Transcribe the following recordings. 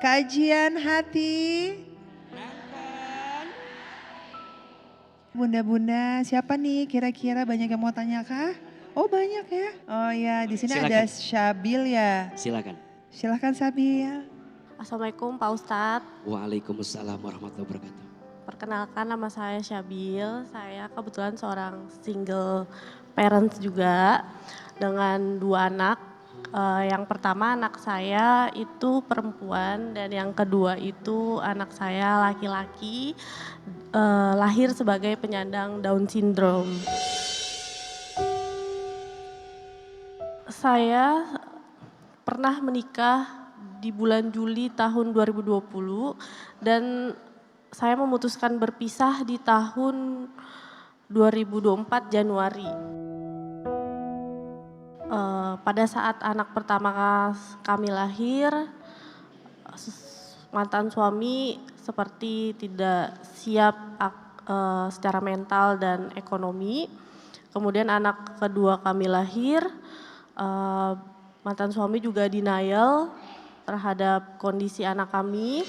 kajian hati. Bunda-bunda, siapa nih kira-kira banyak yang mau tanya kah? Oh banyak ya. Oh ya, di sini ada Silakan. Syabil ya. Silakan. Silahkan Syabil. Assalamualaikum Pak Ustadz. Waalaikumsalam warahmatullahi wabarakatuh. Perkenalkan nama saya Syabil. Saya kebetulan seorang single parents juga dengan 2 anak. Yang pertama anak saya itu perempuan dan yang kedua itu anak saya laki-laki lahir sebagai penyandang Down syndrome. Saya pernah menikah di bulan Juli tahun 2020 dan saya memutuskan berpisah di tahun 2024 Januari. Pada saat anak pertama kami lahir, mantan suami seperti tidak siap secara mental dan ekonomi. Kemudian anak kedua kami lahir, mantan suami juga denial terhadap kondisi anak kami.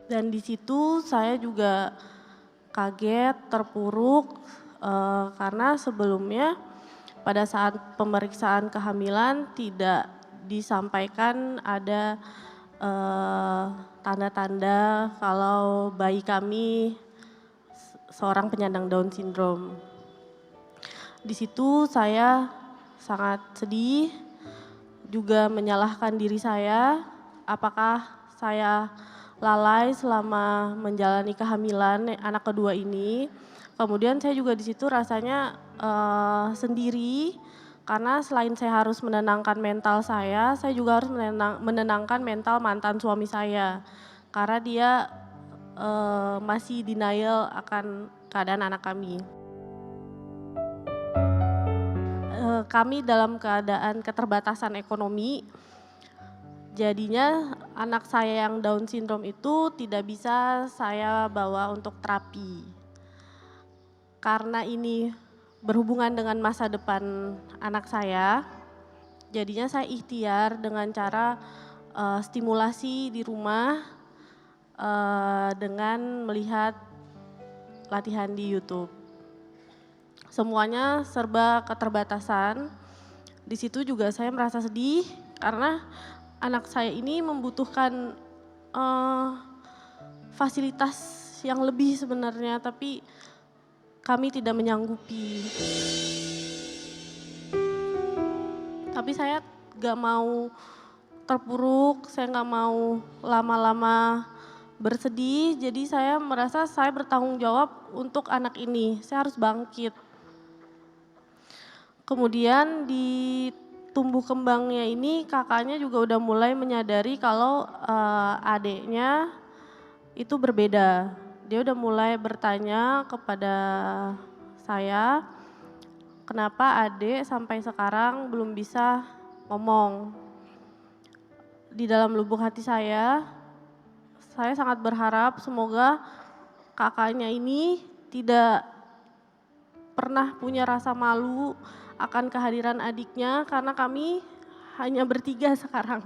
Dan di situ saya juga kaget, terpuruk karena sebelumnya pada saat pemeriksaan kehamilan tidak disampaikan ada tanda-tanda kalau bayi kami seorang penyandang Down syndrome. Di situ saya sangat sedih, juga menyalahkan diri saya, apakah saya lalai selama menjalani kehamilan anak kedua ini. Kemudian saya juga di situ rasanya sendiri karena selain saya harus menenangkan mental saya juga harus menenangkan mental mantan suami saya. Karena dia masih denial akan keadaan anak kami. Kami dalam keadaan keterbatasan ekonomi, jadinya anak saya yang Down syndrome itu tidak bisa saya bawa untuk terapi. Karena ini berhubungan dengan masa depan anak saya, jadinya saya ikhtiar dengan cara stimulasi di rumah dengan melihat latihan di YouTube. Semuanya serba keterbatasan. Di situ juga saya merasa sedih karena anak saya ini membutuhkan fasilitas yang lebih sebenarnya, tapi kami tidak menyanggupi. Tapi saya gak mau terpuruk, saya gak mau lama-lama bersedih, jadi saya merasa saya bertanggung jawab untuk anak ini, saya harus bangkit. Kemudian di tumbuh kembangnya ini kakaknya juga udah mulai menyadari kalau adiknya itu berbeda. Dia udah mulai bertanya kepada saya, kenapa adik sampai sekarang belum bisa ngomong. Di dalam lubuk hati saya sangat berharap semoga kakaknya ini tidak pernah punya rasa malu akan kehadiran adiknya karena kami hanya bertiga sekarang.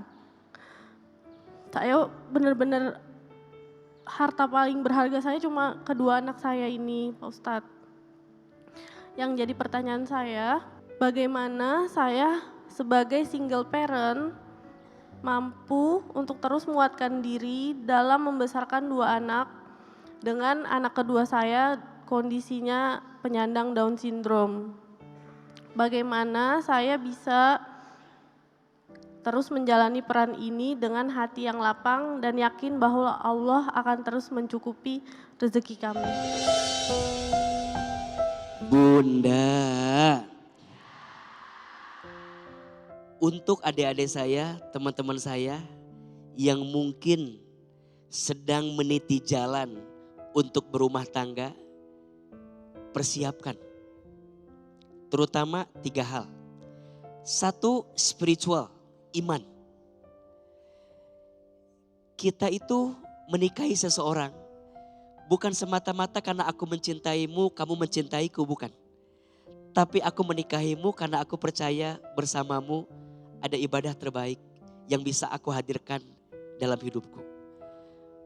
Saya benar-benar harta paling berharga saya cuma kedua anak saya ini, Pak Ustadz. Yang jadi pertanyaan saya, bagaimana saya sebagai single parent mampu untuk terus menguatkan diri dalam membesarkan 2 anak dengan anak kedua saya kondisinya penyandang Down syndrome. Bagaimana saya bisa terus menjalani peran ini dengan hati yang lapang dan yakin bahwa Allah akan terus mencukupi rezeki kami. Bunda, untuk adik-adik saya, teman-teman saya yang mungkin sedang meniti jalan untuk berumah tangga, persiapkan. Terutama 3 hal. 1, spiritual, iman. Kita itu menikahi seseorang bukan semata-mata karena aku mencintaimu, kamu mencintaiku, bukan. Tapi aku menikahimu karena aku percaya bersamamu ada ibadah terbaik yang bisa aku hadirkan dalam hidupku.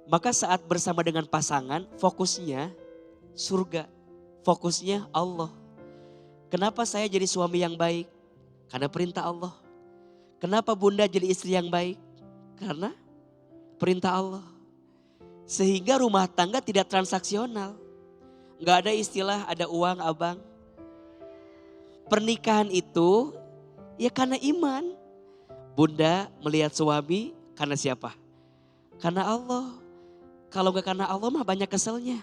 Maka saat bersama dengan pasangan, fokusnya surga, fokusnya Allah. Kenapa saya jadi suami yang baik? Karena perintah Allah. Kenapa bunda jadi istri yang baik? Karena perintah Allah. Sehingga rumah tangga tidak transaksional. Gak ada istilah ada uang abang. Pernikahan itu ya karena iman. Bunda melihat suami karena siapa? Karena Allah. Kalau gak karena Allah mah banyak keselnya.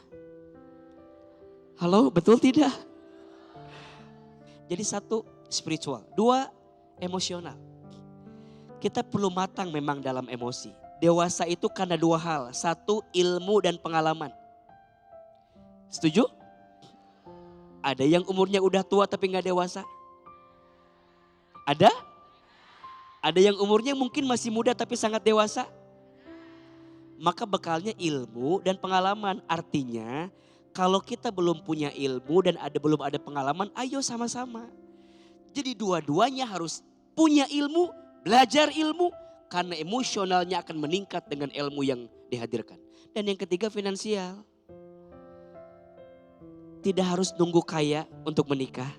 Halo, betul tidak? Jadi satu spiritual, dua emosional. Kita perlu matang memang dalam emosi. Dewasa itu karena dua hal. Satu, ilmu dan pengalaman. Setuju? Ada yang umurnya udah tua tapi gak dewasa? Ada? Ada yang umurnya mungkin masih muda tapi sangat dewasa? Maka bekalnya ilmu dan pengalaman. Artinya kalau kita belum punya ilmu dan belum ada pengalaman, ayo sama-sama. Jadi dua-duanya harus punya ilmu, belajar ilmu. Karena emosionalnya akan meningkat dengan ilmu yang dihadirkan. Dan yang ketiga finansial. Tidak harus nunggu kaya untuk menikah.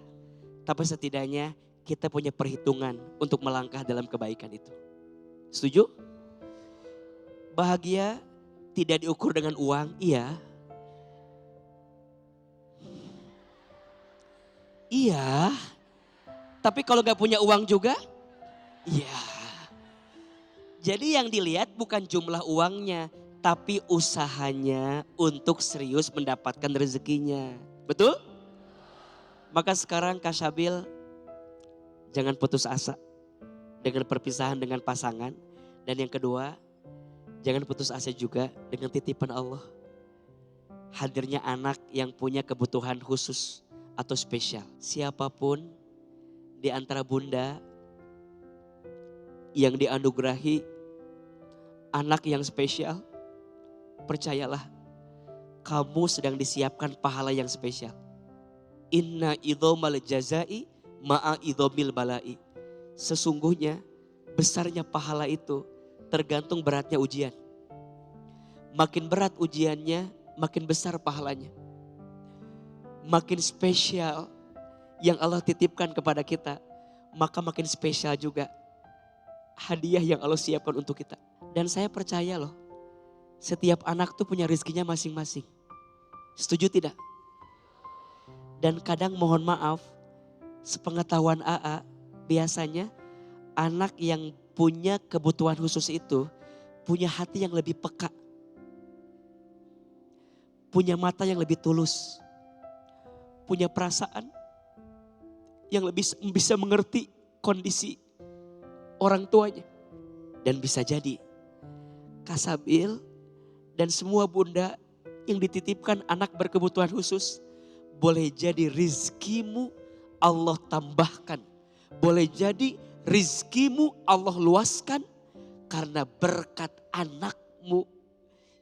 Tapi setidaknya kita punya perhitungan untuk melangkah dalam kebaikan itu. Setuju? Bahagia tidak diukur dengan uang, iya. Iya. Tapi kalau gak punya uang juga, iya. Jadi yang dilihat bukan jumlah uangnya, tapi usahanya untuk serius mendapatkan rezekinya. Betul? Maka sekarang Kak Syabil jangan putus asa dengan perpisahan dengan pasangan. Dan yang kedua, jangan putus asa juga dengan titipan Allah. Hadirnya anak yang punya kebutuhan khusus atau spesial. Siapapun di antara bunda yang dianugerahi anak yang spesial, percayalah kamu sedang disiapkan pahala yang spesial. Inna idhomal jazai ma'a idhomil balai. Sesungguhnya besarnya pahala itu tergantung beratnya ujian. Makin berat ujiannya, makin besar pahalanya. Makin spesial yang Allah titipkan kepada kita, maka makin spesial juga hadiah yang Allah siapkan untuk kita. Dan saya percaya loh, setiap anak tuh punya rezekinya masing-masing. Setuju tidak? Dan kadang mohon maaf, sepengetahuan AA, biasanya anak yang punya kebutuhan khusus itu punya hati yang lebih peka. Punya mata yang lebih tulus. Punya perasaan yang lebih bisa mengerti kondisi orang tuanya. Dan bisa jadi Kak Sabil dan semua bunda yang dititipkan anak berkebutuhan khusus, boleh jadi rizkimu Allah tambahkan. Boleh jadi rizkimu Allah luaskan karena berkat anakmu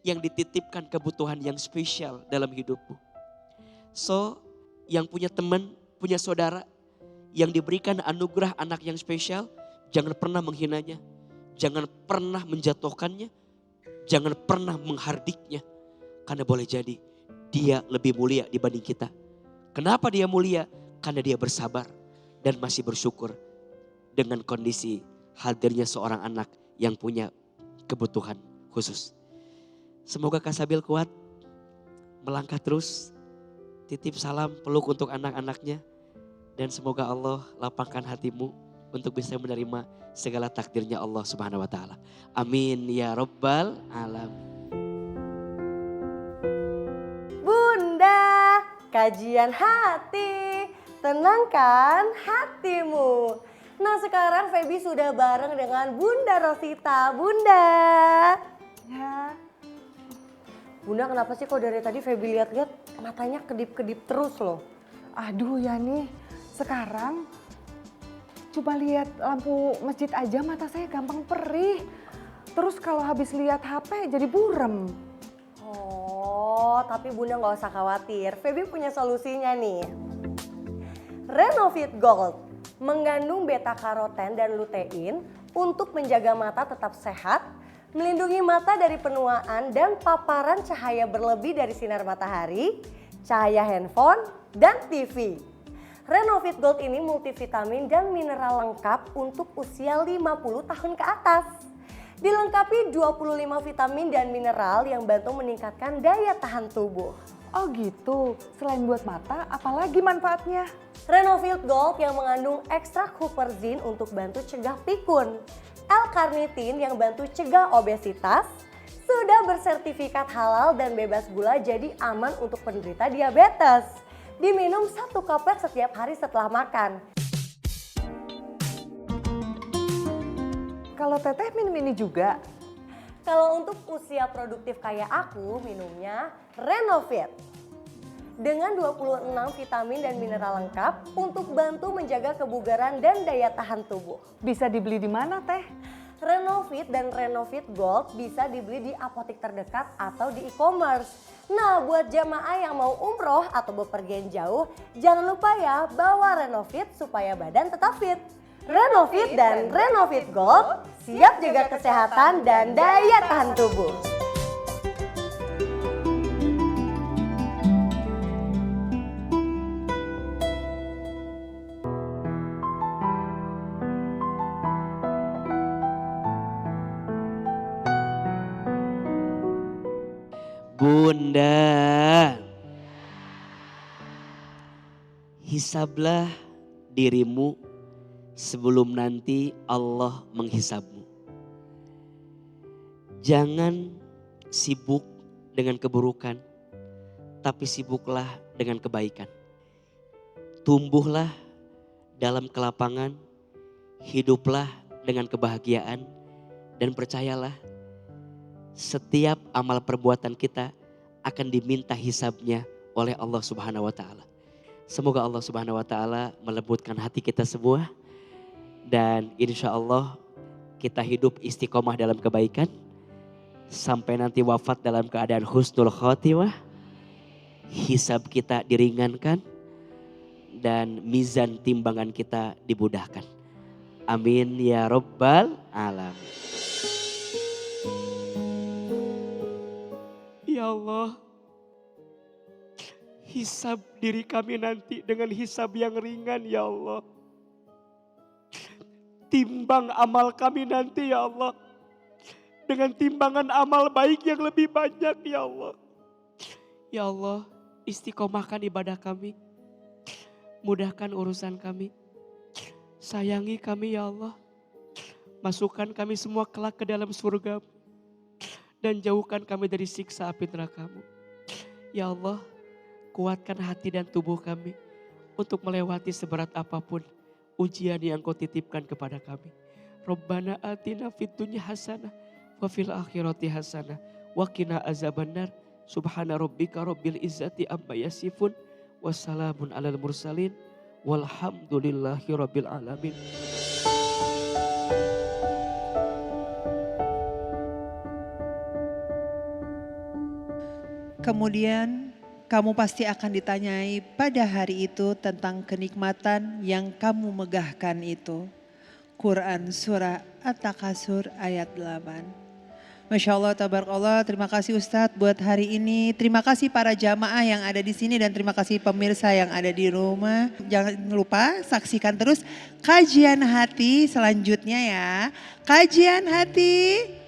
yang dititipkan kebutuhan yang spesial dalam hidupmu. So, yang punya teman, punya saudara yang diberikan anugerah anak yang spesial, jangan pernah menghinanya, jangan pernah menjatuhkannya, jangan pernah menghardiknya. Karena boleh jadi dia lebih mulia dibanding kita. Kenapa dia mulia? Karena dia bersabar dan masih bersyukur dengan kondisi hadirnya seorang anak yang punya kebutuhan khusus. Semoga Kak Sabil kuat, melangkah terus, titip salam peluk untuk anak-anaknya. Dan semoga Allah lapangkan hatimu untuk bisa menerima segala takdirnya Allah Subhanahu wa Ta'ala. Amin ya Rabbal Alamin. Bunda, kajian hati, tenangkan hatimu. Nah sekarang Feby sudah bareng dengan Bunda Rosita. Bunda. Ya. Bunda kenapa sih kok dari tadi Feby lihat-lihat matanya kedip-kedip terus loh. Aduh ya nih, sekarang coba lihat lampu masjid aja mata saya gampang perih. Terus kalau habis lihat HP jadi burem. Oh, tapi Bunda nggak usah khawatir. Feby punya solusinya nih. Renovit Gold. mengandung beta karoten dan lutein untuk menjaga mata tetap sehat, melindungi mata dari penuaan dan paparan cahaya berlebih dari sinar matahari, cahaya handphone, dan TV. Renovit Gold ini multivitamin dan mineral lengkap untuk usia 50 tahun ke atas. Dilengkapi 25 vitamin dan mineral yang bantu meningkatkan daya tahan tubuh. Oh gitu, selain buat mata, apalagi manfaatnya? Renovit Gold yang mengandung ekstrak huperzin untuk bantu cegah pikun, L-carnitin yang bantu cegah obesitas, sudah bersertifikat halal dan bebas gula jadi aman untuk penderita diabetes. Diminum 1 kaplet setiap hari setelah makan. Kalau Teteh minum ini juga? Kalau untuk usia produktif kayak aku, minumnya Renovit. Dengan 26 vitamin dan mineral lengkap untuk bantu menjaga kebugaran dan daya tahan tubuh. Bisa dibeli di mana Teh? Renovit dan Renovit Gold bisa dibeli di apotek terdekat atau di e-commerce. Nah, buat jamaah yang mau umroh atau bepergian jauh, jangan lupa ya bawa Renovit supaya badan tetap fit. Renovit dan Renovit Gold siap jaga kesehatan dan daya tahan tubuh. Bunda, hisablah dirimu sebelum nanti Allah menghisabmu. Jangan sibuk dengan keburukan, tapi sibuklah dengan kebaikan. Tumbuhlah dalam kelapangan, hiduplah dengan kebahagiaan, dan percayalah setiap amal perbuatan kita akan diminta hisabnya oleh Allah Subhanahu wa taala. Semoga Allah Subhanahu wa taala melembutkan hati kita semua dan insya Allah kita hidup istiqomah dalam kebaikan sampai nanti wafat dalam keadaan husnul khotimah. Hisab kita diringankan dan mizan timbangan kita dimudahkan. Amin ya rabbal alamin. Ya Allah, hisab diri kami nanti dengan hisab yang ringan ya Allah. Timbang amal kami nanti ya Allah, dengan timbangan amal baik yang lebih banyak ya Allah. Ya Allah, istiqomahkan ibadah kami, mudahkan urusan kami, sayangi kami ya Allah. Masukkan kami semua kelak ke dalam surga dan jauhkan kami dari siksa api neraka-Mu. Ya Allah, kuatkan hati dan tubuh kami untuk melewati seberat apapun ujian yang Kau titipkan kepada kami. Rabbana atina fid dunya hasanah wa fil akhirati hasanah wa qina azabannar. Subhana rabbika rabbil izzati amma yasifun wassalamun alal mursalin walhamdulillahi rabbil alamin. Kemudian kamu pasti akan ditanyai pada hari itu tentang kenikmatan yang kamu megahkan itu. Quran Surah At-Takasur ayat 8. Masya Allah, tabarakallah, terima kasih Ustadz buat hari ini. Terima kasih para jamaah yang ada di sini dan terima kasih pemirsa yang ada di rumah. Jangan lupa saksikan terus kajian hati selanjutnya ya. Kajian hati.